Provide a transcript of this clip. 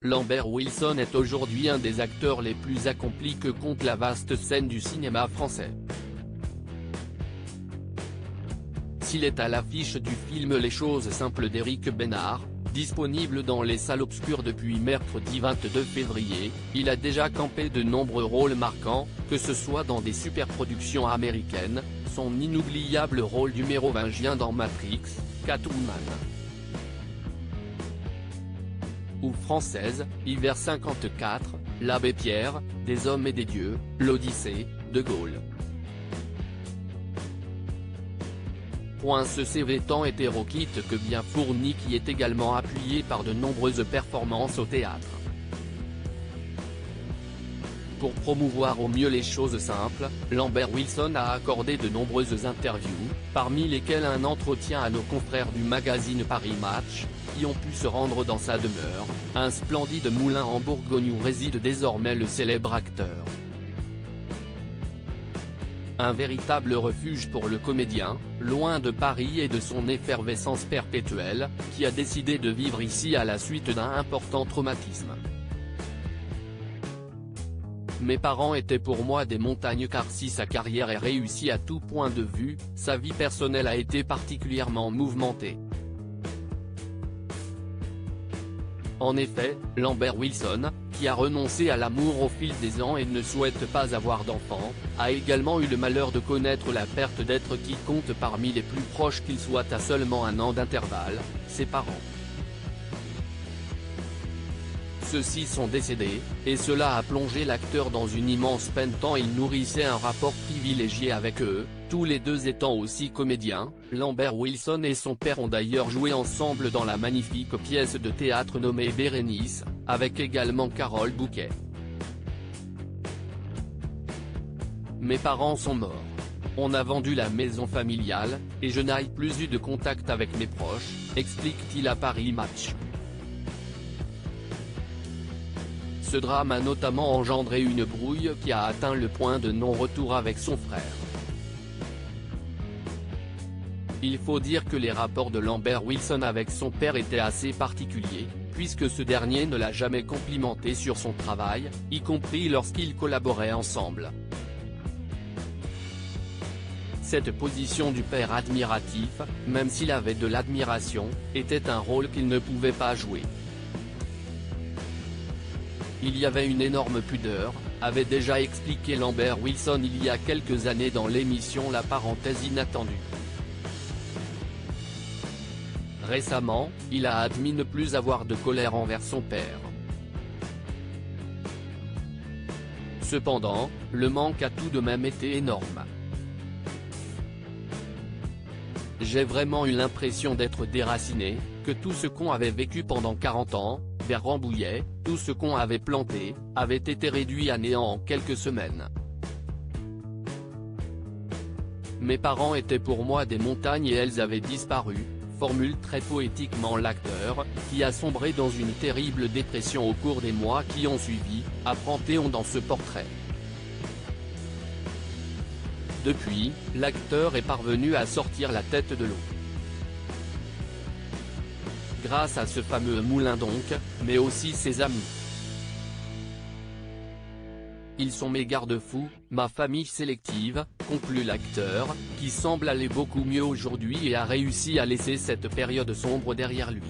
Lambert Wilson est aujourd'hui un des acteurs les plus accomplis que compte la vaste scène du cinéma français. S'il est à l'affiche du film Les choses simples d'Éric Besnard, disponible dans les salles obscures depuis mercredi 22 février, il a déjà campé de nombreux rôles marquants, que ce soit dans des superproductions américaines, son inoubliable rôle du mérovingien dans Matrix, Catwoman, ou française, Hiver 54, L'Abbé Pierre, Des hommes et des dieux, L'Odyssée, De Gaulle. Ce CV tant hétéroclite que bien fourni qui est également appuyé par de nombreuses performances au théâtre. Pour promouvoir au mieux les choses simples, Lambert Wilson a accordé de nombreuses interviews, parmi lesquelles un entretien à nos confrères du magazine Paris Match, qui ont pu se rendre dans sa demeure, un splendide moulin en Bourgogne où réside désormais le célèbre acteur. Un véritable refuge pour le comédien, loin de Paris et de son effervescence perpétuelle, qui a décidé de vivre ici à la suite d'un important traumatisme. Mes parents étaient pour moi des montagnes car si sa carrière est réussie à tout point de vue, sa vie personnelle a été particulièrement mouvementée. En effet, Lambert Wilson, qui a renoncé à l'amour au fil des ans et ne souhaite pas avoir d'enfants, a également eu le malheur de connaître la perte d'êtres qui comptent parmi les plus proches qu'il soit à seulement un an d'intervalle, ses parents. Ceux-ci sont décédés, et cela a plongé l'acteur dans une immense peine tant il nourrissait un rapport privilégié avec eux, tous les deux étant aussi comédiens. Lambert Wilson et son père ont d'ailleurs joué ensemble dans la magnifique pièce de théâtre nommée Bérénice, avec également Carole Bouquet. Mes parents sont morts. On a vendu la maison familiale, et je n'ai plus eu de contact avec mes proches, explique-t-il à Paris Match. Ce drame a notamment engendré une brouille qui a atteint le point de non-retour avec son frère. Il faut dire que les rapports de Lambert Wilson avec son père étaient assez particuliers, puisque ce dernier ne l'a jamais complimenté sur son travail, y compris lorsqu'ils collaboraient ensemble. Cette position du père admiratif, même s'il avait de l'admiration, était un rôle qu'il ne pouvait pas jouer. Il y avait une énorme pudeur, avait déjà expliqué Lambert Wilson il y a quelques années dans l'émission La parenthèse inattendue. Récemment, il a admis ne plus avoir de colère envers son père. Cependant, le manque a tout de même été énorme. J'ai vraiment eu l'impression d'être déraciné, que tout ce qu'on avait vécu pendant 40 ans, vers Rambouillet, tout ce qu'on avait planté, avait été réduit à néant en quelques semaines. Mes parents étaient pour moi des montagnes et elles avaient disparu, formule très poétiquement l'acteur, qui a sombré dans une terrible dépression au cours des mois qui ont suivi, apprend-on dans ce portrait. Depuis, l'acteur est parvenu à sortir la tête de l'eau. Grâce à ce fameux moulin donc, mais aussi ses amis. Ils sont mes garde-fous, ma famille sélective, conclut l'acteur, qui semble aller beaucoup mieux aujourd'hui et a réussi à laisser cette période sombre derrière lui.